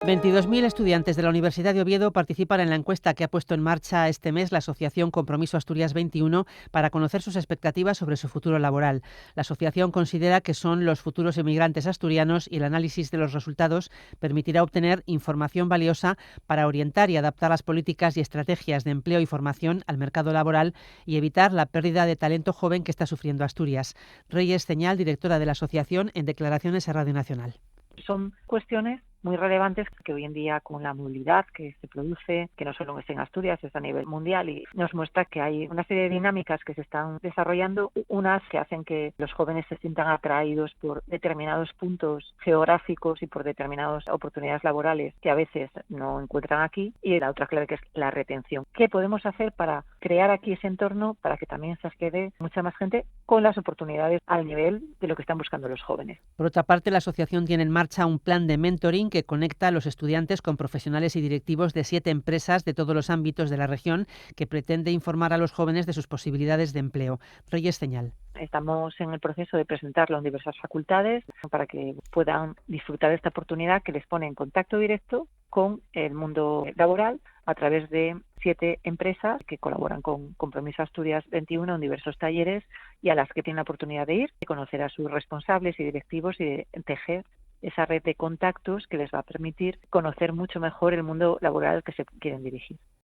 22.000 estudiantes de la Universidad de Oviedo participan en la encuesta que ha puesto en marcha este mes la asociación Compromiso Asturias 21 para conocer sus expectativas sobre su futuro laboral. La asociación considera que son los futuros emigrantes asturianos y el análisis de los resultados permitirá obtener información valiosa para orientar y adaptar las políticas y estrategias de empleo y formación al mercado laboral y evitar la pérdida de talento joven que está sufriendo Asturias. Reyes Ceñal, directora de la asociación, en declaraciones a Radio Nacional. Son cuestiones muy relevantes que hoy en día, con la movilidad que se produce, que no solo es en Asturias, es a nivel mundial, y nos muestra que hay una serie de dinámicas que se están desarrollando, unas que hacen que los jóvenes se sientan atraídos por determinados puntos geográficos y por determinadas oportunidades laborales que a veces no encuentran aquí, y la otra clave, que es la retención. ¿Qué podemos hacer para crear aquí ese entorno para que también se quede mucha más gente con las oportunidades al nivel de lo que están buscando los jóvenes? Por otra parte, la asociación tiene en marcha un plan de mentoring que conecta a los estudiantes con profesionales y directivos de 7 empresas de todos los ámbitos de la región, que pretende informar a los jóvenes de sus posibilidades de empleo. Reyes Ceñal. Estamos en el proceso de presentarlo en diversas facultades para que puedan disfrutar de esta oportunidad que les pone en contacto directo con el mundo laboral a través de 7 empresas que colaboran con Compromiso Asturias 21 en diversos talleres, y a las que tienen la oportunidad de ir y conocer a sus responsables y directivos y de tejer esa red de contactos que les va a permitir conocer mucho mejor el mundo laboral al que se quieren dirigir.